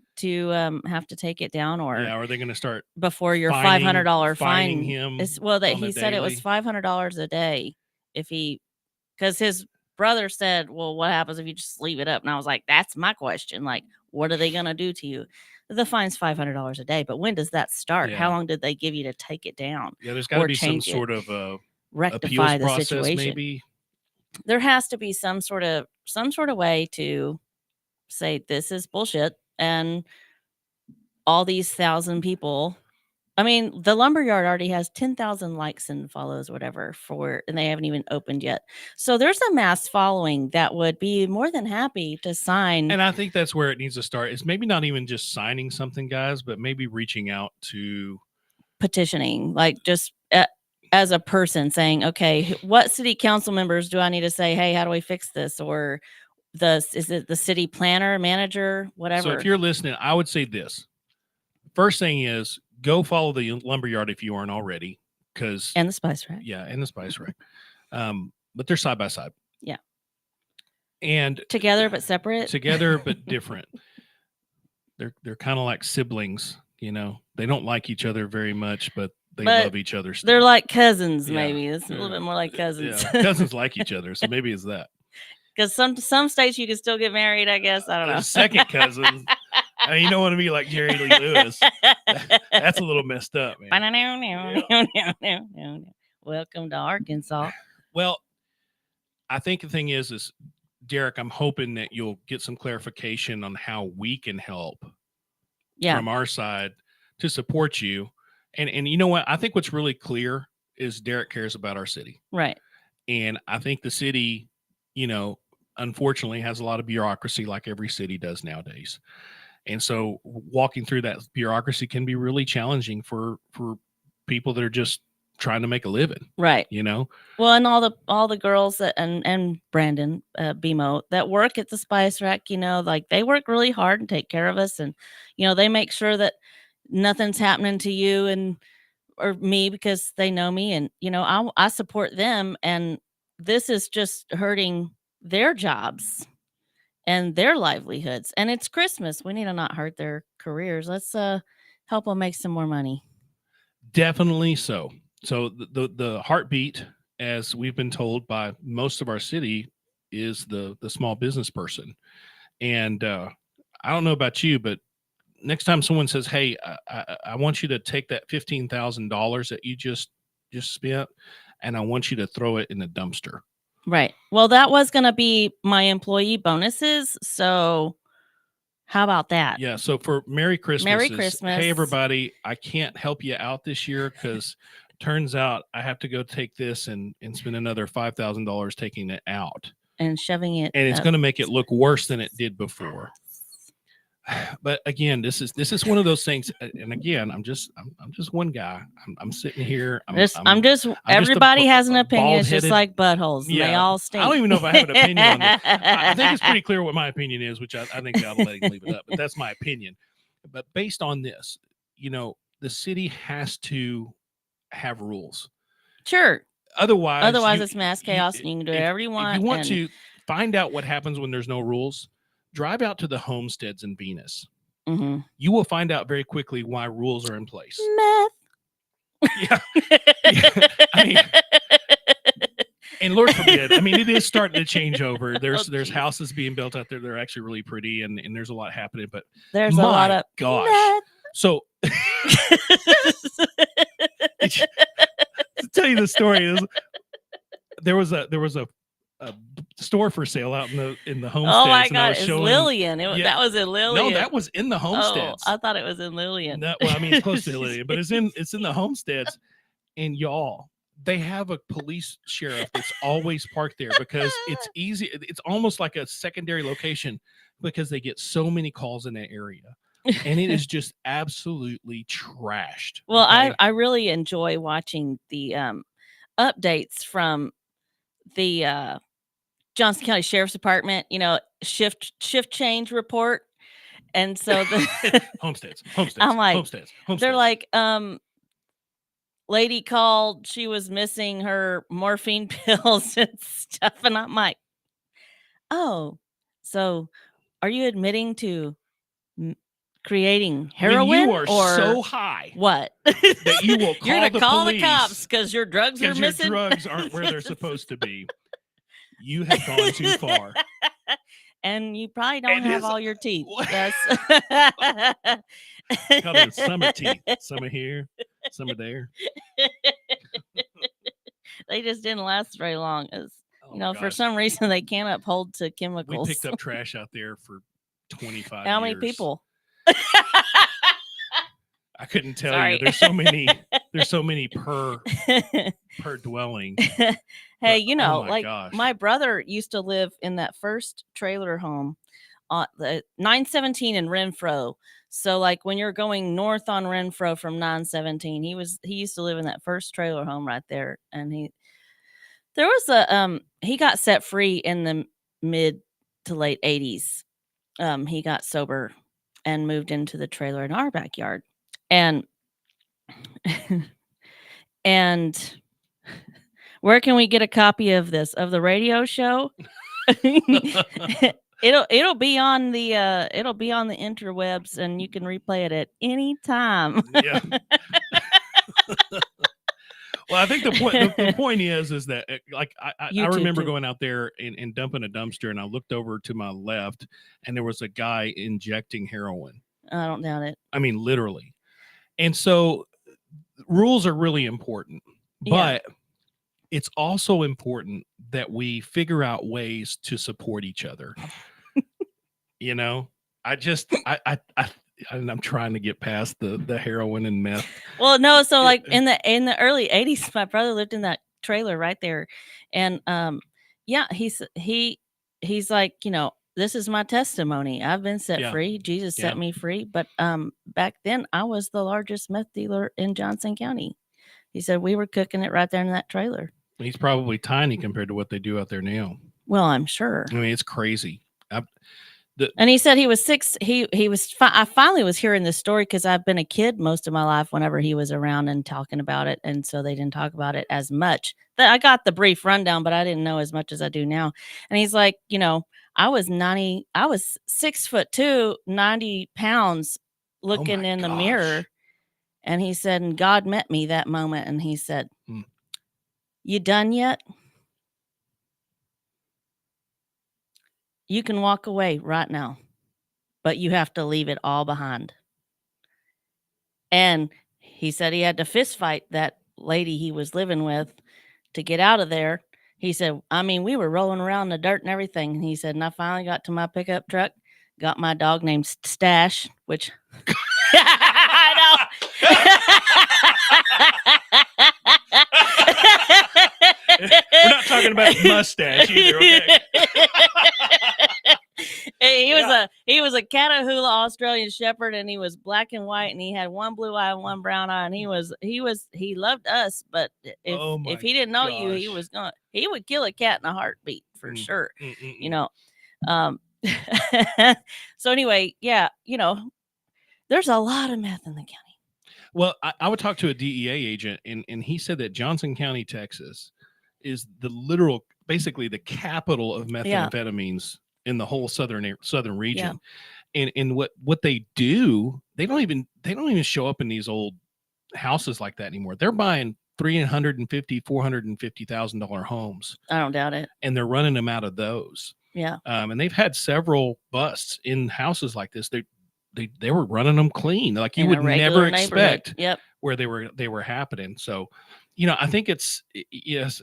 have to take it down, or are they going to start before your fining- $500 fining fine? him That on the he said it was daily? $500 a day because his brother said, well, what happens if you just leave it up? And I was like, that's my question. Like, what are they going to do to you? The fine's $500 a day, but when does that start? Yeah. How long did they give you to take it down? Yeah, there's got to or be some change it? sort of Rectify appeals the process, situation. maybe. There has to be some sort of way to say this is bullshit, and all these 1,000 people. I mean, the lumberyard already has 10,000 likes and follows, whatever, and they haven't even opened yet. So there's a mass following that would be more than happy to sign. And I think that's where it needs to start. It's maybe not even just signing something, guys, but maybe reaching out to petitioning, like just as a person saying, okay, what city council members do I need to say, hey, how do we fix this? Or is it the city planner, manager, whatever? So if you're listening, I would say this. First thing is go follow the lumberyard if you aren't already, and the spice rack. Yeah, and the spice rack. But they're side by side. Yeah. And together but separate. Together but different. They're kind of like siblings, you know. They don't like each other very much, but they love each other still. They're like cousins, maybe. It's a little bit more like cousins. Yeah. Cousins like each other, so maybe it's that. Because some states you can still get married, I guess. I don't know. Second cousins. I mean, you don't want to be like Jerry Lee Lewis. That's a little messed up, man. Welcome to Arkansas. Well, I think the thing is Derek, I'm hoping that you'll get some clarification on how we can help from our side to support you. And you know what? I think what's really clear is Derek cares about our city. Right. And I think the city, you know, unfortunately has a lot of bureaucracy like every city does nowadays. And so walking through that bureaucracy can be really challenging for people that are just trying to make a living. Right. You know? Well, and all the girls that, and Brandon, BMO, that work at the spice rack, you know, like they work really hard and take care of us. And, you know, they make sure that nothing's happening to you or me because they know me. And, you know, I support them. And this is just hurting their jobs and their livelihoods. And it's Christmas. We need to not hurt their careers. Let's help them make some more money. Definitely so. So the heartbeat, as we've been told by most of our city, is the small business person. And I don't know about you, but next time someone says, hey, I want you to take that $15,000 that you just spent, and I want you to throw it in the dumpster. Right. Well, that was going to be my employee bonuses. So how about that? Yeah. So for Merry Christmas. Merry Christmas. Hey, everybody, I can't help you out this year because turns out I have to go take this and spend another $5,000 taking it out. And shoving it. And it's going to make it look worse than it did before. But again, this is one of those things. And again, I'm just one guy. I'm sitting here. Everybody has an opinion. It's just like buttholes. Yeah. They all stink. I don't even know if I have an opinion on this. I think it's pretty clear what my opinion is, which I think I ought to let him leave it up. But that's my opinion. But based on this, you know, the city has to have rules. Sure. Otherwise it's mass chaos, and you can do whatever you want. If you want to find out what happens when there's no rules, drive out to the homesteads in Venus. Mm-hmm. You will find out very quickly why rules are in place. Meth. Yeah. I mean, and Lord forbid, I mean, it is starting to change over. There's houses being built out there that are actually really pretty, and there's a lot happening. But there's a lot of gosh. Meth. So to tell you the story is there was a store for sale out in the homesteads. Oh my God, it's Lillian. That was in Lillian. No, that was in the homesteads. Oh, I thought it was in Lillian. No, well, I mean, it's close to Lillian, but it's in the homesteads. And y'all, they have a police sheriff that's always parked there because it's easy. It's almost like a secondary location because they get so many calls in that area. And it is just absolutely trashed. Well, okay? I really enjoy watching the updates from the Johnson County Sheriff's Department, you know, shift change report. And so the homesteads. I'm like, homesteads. They're like, lady called, she was missing her morphine pills and stuff. And I'm like, oh, so are you admitting to creating heroin? When you are so high. What? That you will call You're gonna call police the cops because your drugs are missing. Your drugs aren't where they're supposed to be. You have gone too far. and you probably don't It have is- all your teeth. What? Yes. Call it some are teeth. Some are here, some are there. They just didn't last very long. Oh You know, my for gosh. some reason they can't uphold to We chemicals. picked up trash out there for 25 How years. many people? I couldn't tell Sorry. you. There's so many. There's so many per dwelling. Hey, you know, my like gosh. my brother used to live in that first trailer home on the 917 in Renfro. So like when you're going north on Renfro from 917, he used to live in that first trailer home right there. And he got set free in the mid to late 80s. He got sober and moved into the trailer in our backyard. And and where can we get a copy of this, of the radio show? It'll be on the interwebs, and you can replay it at any time. Yeah. Well, I think the point is that like I YouTube remember too. going out there and dumping a dumpster, and I looked over to my left, and there was a guy injecting heroin. I don't doubt it. I mean, literally. And so rules are really important, Yeah. but it's also important that we figure out ways to support each other. You know, I'm trying to get past the heroin and meth. Well, no, so like in the early 80s, my brother lived in that trailer right there. And yeah, he's like, you know, this is my testimony. I've been set Yeah. free. Jesus Yeah. set me free. But back then I was the largest meth dealer in Johnson County. He said we were cooking it right there in that trailer. He's probably tiny compared to what they do out there now. Well, I'm sure. I mean, it's crazy. And he said he was 6. I finally was hearing this story because I've been a kid most of my life whenever he was around and talking about it. And so they didn't talk about it as much. I got the brief rundown, but I didn't know as much as I do now. And he's like, you know, I was 6'2", 90 pounds looking in the mirror. And he said, and God met me that moment. And he said, You done yet? You can walk away right now, but you have to leave it all behind. And he said he had to fist fight that lady he was living with to get out of there. He said, I mean, we were rolling around in the dirt and everything. And he said, and I finally got to my pickup truck, got my dog named Stash, which I know. We're not talking about mustache either, okay? He was a Catahoula Australian Shepherd, and he was black and white, and he had one blue eye and one brown eye, and he loved us, but if he didn't know you, he would kill a cat in a heartbeat for sure. You know. So anyway, yeah, you know, there's a lot of meth in the county. Well, I would talk to a DEA agent, and he said that Johnson County, Texas, is basically the capital of methamphetamines in the whole southern region. Yeah. And what they do, they don't even show up in these old houses like that anymore. They're buying $350,000-$450,000 homes. I don't doubt it. And they're running them out of those. Yeah. And they've had several busts in houses like this. They were running them clean. Like you would never expect where they were happening. So, you know, I think it's yes.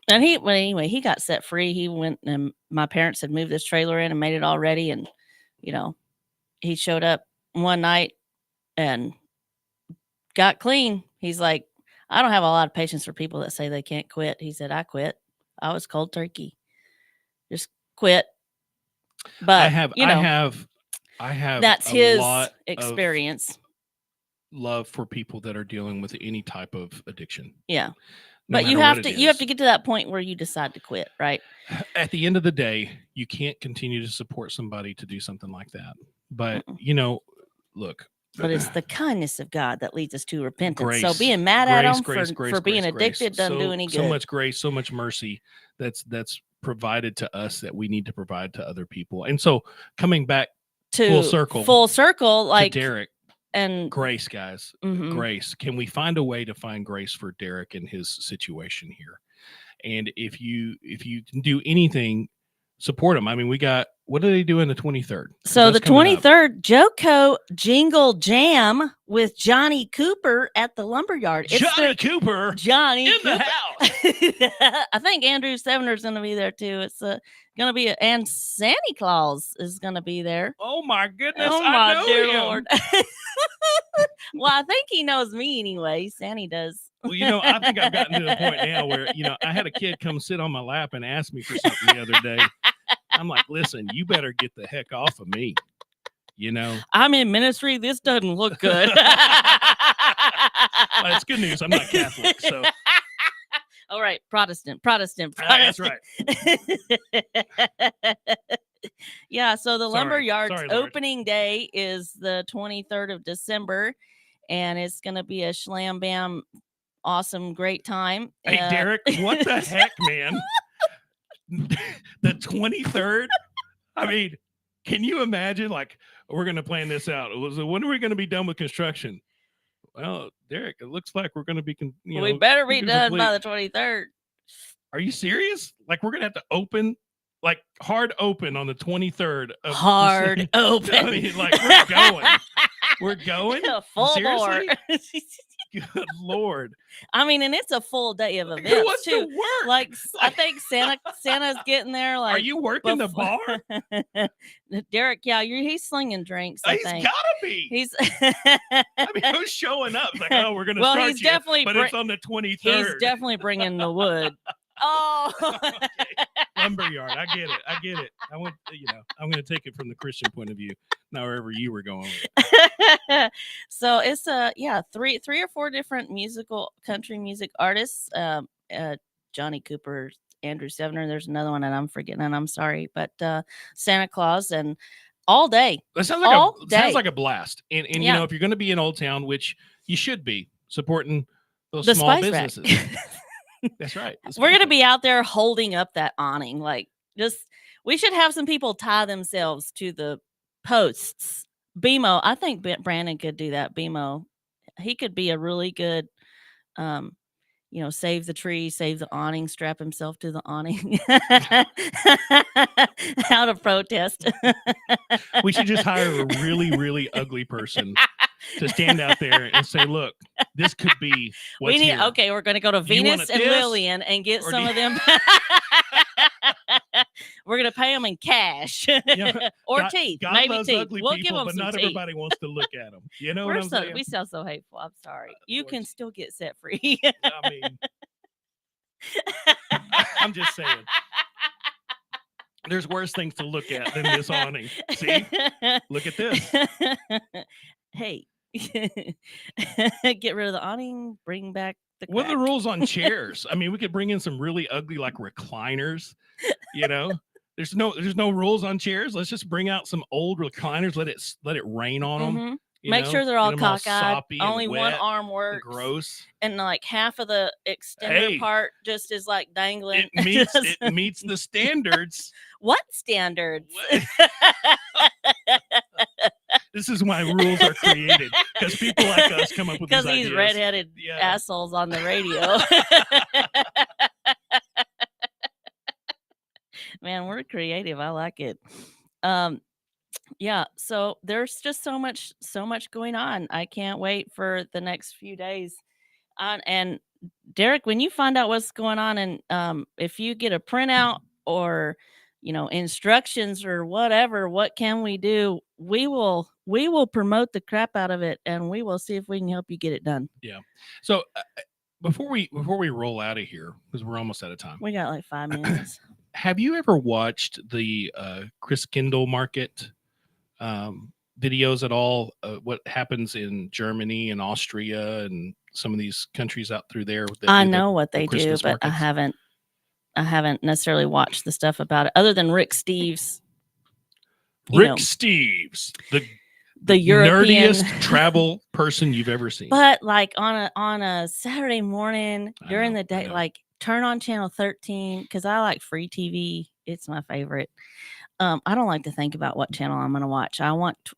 And anyway, he got set free. He went, and my parents had moved this trailer in and made it all ready. And, you know, he showed up one night and got clean. He's like, I don't have a lot of patience for people that say they can't quit. He said, I quit. I was cold turkey. Just quit. But I have that's his experience. Love for people that are dealing with any type of addiction. Yeah. But you have to get to that point where you decide to quit, right? At the end of the day, you can't continue to support somebody to do something like that. But you know, look. But it's the kindness of God that leads us to repentance. Grace, so being mad at him for being addicted doesn't do any good. So much grace, so much mercy that's provided to us that we need to provide to other people. And so coming back to full circle, like Derek and grace, guys, grace. Can we find a way to find grace for Derek in his situation here? And if you can do anything, support him. I mean, we got What do they do in the 23rd? So the 23rd, JoCo Jingle Jam with Johnny Cooper at the Lumberyard. Johnny Cooper in the house. I think Andrew Sevener's going to be there too. It's going to be, and Santa Claus is going to be there. Oh my goodness! Oh I my know dear him. Lord! Well, I think he knows me anyway. Santa does. Well, I think I've gotten to the point now where I had a kid come sit on my lap and ask me for something the other day. I'm like, listen, you better get the heck off of me. I'm in ministry. This doesn't look good. Well, it's good news. I'm not Catholic, so. All right, Protestant. That's right. Yeah, so the Lumberyard's Sorry, opening day is the 23rd of December, and it's going to be a slam bam, awesome, great time. Hey, Derek, what the heck, man? The 23rd? I mean, can you imagine? Like, we're going to plan this out. When are we going to be done with construction? Well, Derek, it looks like we're going to be, we better be done by the 23rd. Are you serious? Like, we're going to have to open, like, hard open on the 23rd. Hard open. I mean, like, we're going. We're going? Full Seriously? bore. Good Lord. I mean, and it's a full day of events, Who wants too. to work? Like, I think Santa's getting there. Like, are you working the bar? Derek, yeah, he's slinging drinks. I He's think. gotta be. He's. I mean, who's showing up? It's like, oh, we're gonna well, start he's definitely. but it's on the 23rd. He's definitely bringing the wood. Oh, Okay. Lumberyard. I get it. I want, I'm going to take it from the Christian point of view, not wherever you were going with it. So it's three or four different country music artists. Johnny Cooper, Andrew Sevener. There's another one that I'm forgetting, and I'm sorry, but Santa Claus and all day. That sounds like a blast. And if you're going to be in Old Town, which you should be supporting those small businesses. That's right. We're going to be out there holding up that awning. Like, we should have some people tie themselves to the posts. BMO, I think Brandon could do that. BMO, he could be a really good, save the tree, save the awning, strap himself to the awning. How to protest. We should just hire a really, really ugly person to stand out there and say, look, this could be what's here. Okay, we're going to go to Venus and Lillian and get some of them. We're going to pay them in cash or teeth. God maybe loves teeth. ugly We'll people, give them but some not teeth. everybody wants to look at them. You know what I'm saying? We sound so hateful. I'm sorry. You can still get set free. I mean, I'm just saying. There's worse things to look at than this awning. See? Look at this. Hey, get rid of the awning, bring back the crack. What are the rules on chairs? I mean, we could bring in some really ugly, like, recliners, There's no rules on chairs. Let's just bring out some old recliners, let it rain on them. Mm-hmm. Make sure they're all cockeyed. Only one arm works. Gross. And like half of the extender part just is like dangling. It meets the standards. What standards? This is why rules are created, because people like us come up with these ideas. Because these redheaded assholes on the radio. Man, we're creative. I like it. Yeah, so there's just so much going on. I can't wait for the next few days. And Derek, when you find out what's going on, and if you get a printout or instructions or whatever, what can we do? We will promote the crap out of it, and we will see if we can help you get it done. Yeah. So before we roll out of here, because we're almost out of time, we got like 5 minutes. Have you ever watched the Chris Kindle Market videos at all? What happens in Germany and Austria and some of these countries out through there? I know what they do, but I haven't necessarily watched the stuff about it, other than Rick Steves. Steves, the European nerdiest travel person you've ever seen. But like on a Saturday morning during the day, like turn on channel 13, because I like free TV. It's my favorite. I don't like to think about what channel I'm going to watch.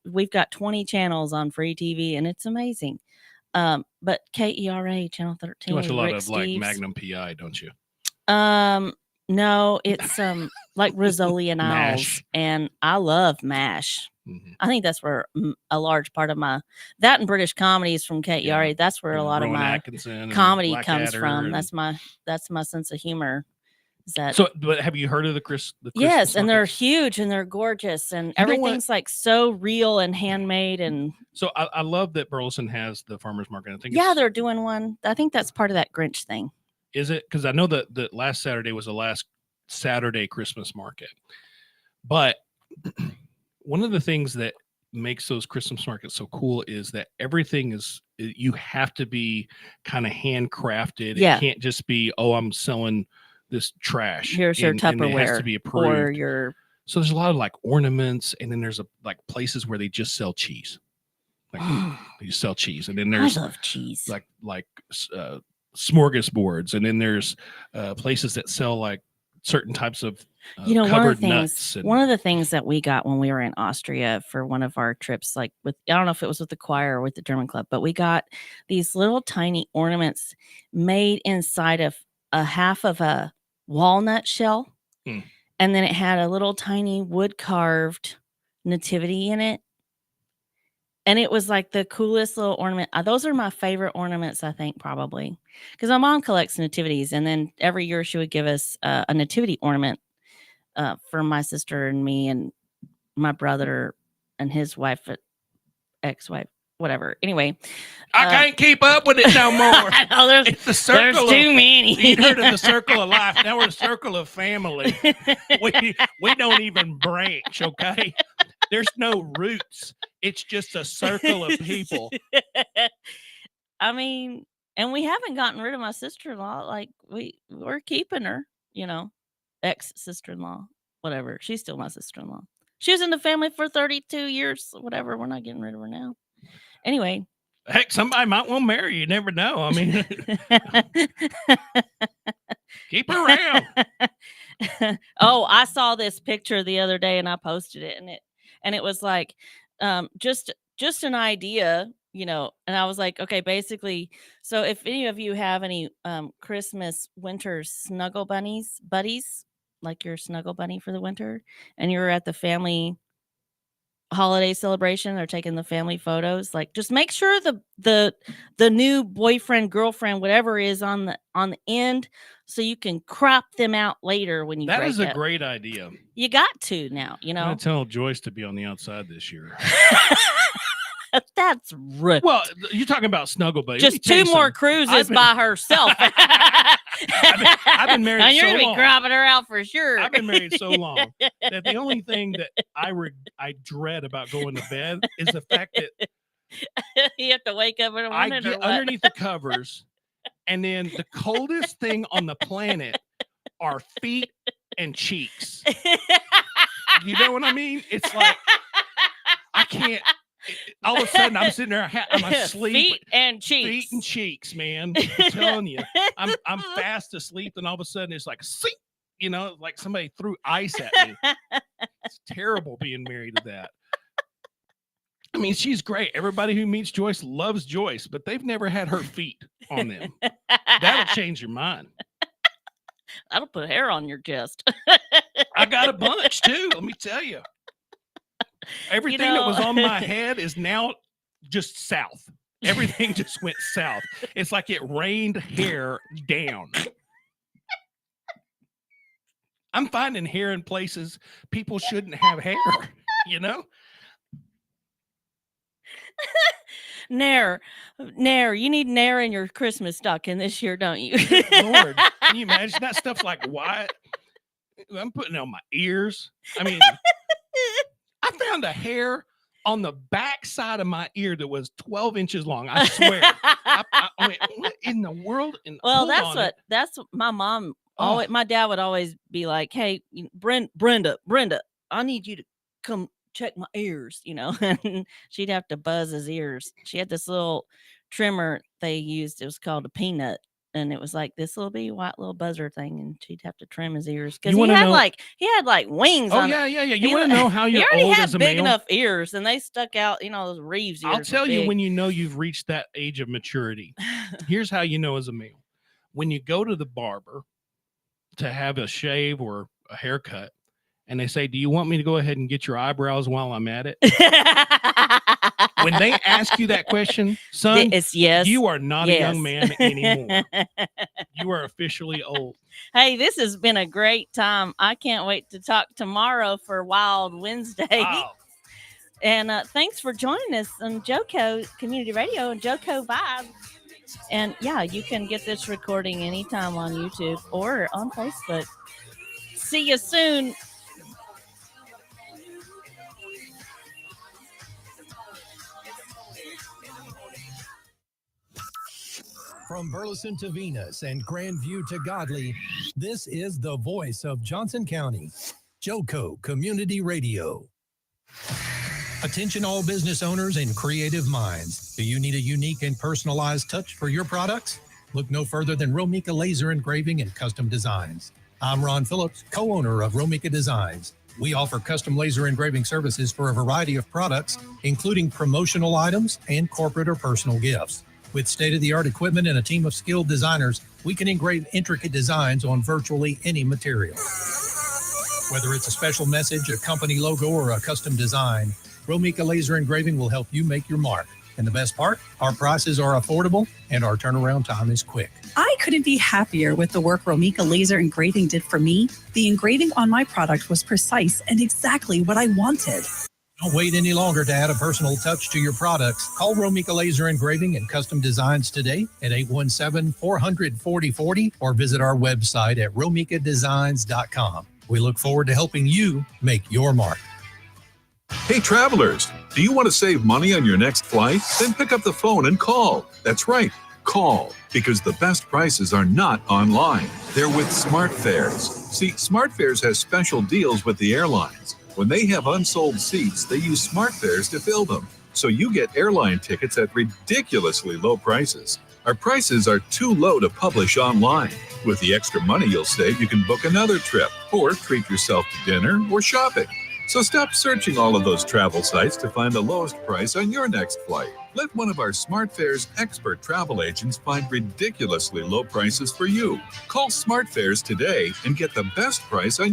We've got 20 channels on free TV, and it's amazing. But KERA channel 13. You watch a lot Rick of Steves. like Magnum PI, don't you? No, it's like Rizzoli and Isles, Mash. and I love MASH. Mm-hmm. I think that's where a large part of that and British comedies from Kate Yari. That's where a lot Rowan of my Atkinson comedy comes from. That's my sense of humor. So, but have you heard of the Christmas yes, and they're markets? huge and they're gorgeous and everything's like so real and handmade. And so I love that Burleson has the farmers market. I think they're doing one. I think that's part of that Grinch thing. Is it? Because I know that last Saturday was the last Saturday Christmas market, but one of the things that makes those Christmas markets so cool is that everything you have to be kind of handcrafted. Yeah. It can't just be, oh, I'm selling this trash. Here's your Tupperware. And it has to be approved. Or so there's a lot of like ornaments, and then there's like places where they just sell cheese. Like they just sell cheese. And then there's I love cheese. Like smorgasbords, and then there's places that sell like certain types of one of the things that we got when we were in Austria for one of our trips, like I don't know if it was with the choir or with the German club, but we got these little tiny ornaments made inside of a half of a walnut shell. And then it had a little tiny wood carved nativity in it. And it was like the coolest little ornament. Those are my favorite ornaments, I think, probably. Because my mom collects nativities. And then every year she would give us a nativity ornament for my sister and me and my brother and his wife, ex-wife, whatever. Anyway. I can't keep up with it no more. I know, it's the circle. There's too many. You heard of the circle of life. Now we're a circle of family. We don't even branch, okay? There's no roots. It's just a circle of people. I mean, and we haven't gotten rid of my sister-in-law. Like we're keeping her, ex-sister-in-law, whatever. She's still my sister-in-law. She was in the family for 32 years, whatever. We're not getting rid of her now. Anyway. Heck, somebody might want to marry you. You never know. I mean, keep her around. Oh, I saw this picture the other day and I posted it, and it was like, just an idea, and I was like, okay, basically, so if any of you have any Christmas winter snuggle buddies, like your snuggle bunny for the winter, and you're at the family holiday celebration or taking the family photos, like just make sure the new boyfriend, girlfriend, whatever is on the end, so you can crop them out later when you that break is a up. Great idea. You got to now, I'm gonna tell Joyce to be on the outside this year. That's rude. Well, you're talking about snuggle buddy. Just 2 more cruises by herself. I've been married so long. You're gonna be cropping her out for sure. I've been married so long that the only thing that I dread about going to bed is the fact that you have to wake up in the morning. I get underneath the covers, and then the coldest thing on the planet are feet and cheeks. You know what I mean? It's like I can't. All of a sudden, I'm sitting there, I'm asleep. Feet and cheeks, man. I'm telling you, I'm fast asleep, and all of a sudden, it's like, sink, like somebody threw ice at me. It's terrible being married to that. I mean, she's great. Everybody who meets Joyce loves Joyce, but they've never had her feet on them. That'll change your mind. That'll put hair on your chest. I got a bunch too. Let me tell you. Everything that was on my head is now just south. Everything just went south. It's like it rained hair down. I'm finding hair in places people shouldn't have hair, Nair, you need Nair in your Christmas stocking this year, don't you? Lord, can you imagine that stuff? Like, why? I'm putting it on my ears. I mean, I found a hair on the back side of my ear that was 12 inches long. I swear. I went, what in the world? And well, that's what my mom always. My dad would always be like, "Hey, Brenda, I need you to come check my ears," and she'd have to buzz his ears. She had this little trimmer they used. It was called a peanut. And it was like this little bitty white little buzzer thing, and she'd have to trim his ears because he had like wings. Oh yeah. You want to know how you're old as a male? Big enough ears, and they stuck out. Those Reeves ears. I'll tell you when you know you've reached that age of maturity. Here's how you know as a male: when you go to the barber to have a shave or a haircut, and they say, "Do you want me to go ahead and get your eyebrows while I'm at it?" When they ask you that question, son, it's yes. You are not yes. a young man anymore. You are officially old. Hey, this has been a great time. I can't wait to talk tomorrow for Wild Wednesday. Wow. And thanks for joining us on JoCo Community Radio and JoCo Vibe. And yeah, you can get this recording anytime on YouTube or on Facebook. See you soon. From Burleson to Venus and Grandview to Godley, this is the voice of Johnson County, JoCo Community Radio. Attention all business owners and creative minds. Do you need a unique and personalized touch for your products? Look no further than Romika Laser Engraving and Custom Designs. I'm Ron Phillips, co-owner of Romika Designs. We offer custom laser engraving services for a variety of products, including promotional items and corporate or personal gifts. With state-of-the-art equipment and a team of skilled designers, we can engrave intricate designs on virtually any material. Whether it's a special message, a company logo, or a custom design, Romika Laser Engraving will help you make your mark. And the best part, our prices are affordable and our turnaround time is quick. I couldn't be happier with the work Romika Laser Engraving did for me. The engraving on my product was precise and exactly what I wanted. Don't wait any longer to add a personal touch to your products. Call Romika Laser Engraving and Custom Designs today at 817-400-4040 or visit our website at romikadesigns.com. We look forward to helping you make your mark. Hey, travelers, do you want to save money on your next flight? Then pick up the phone and call. That's right, call, because the best prices are not online. They're with SmartFares. See, SmartFares has special deals with the airlines. When they have unsold seats, they use SmartFares to fill them. So you get airline tickets at ridiculously low prices. Our prices are too low to publish online. With the extra money you'll save, you can book another trip or treat yourself to dinner or shopping. So stop searching all of those travel sites to find the lowest price on your next flight. Let one of our SmartFares expert travel agents find ridiculously low prices for you. Call SmartFares today and get the best price on your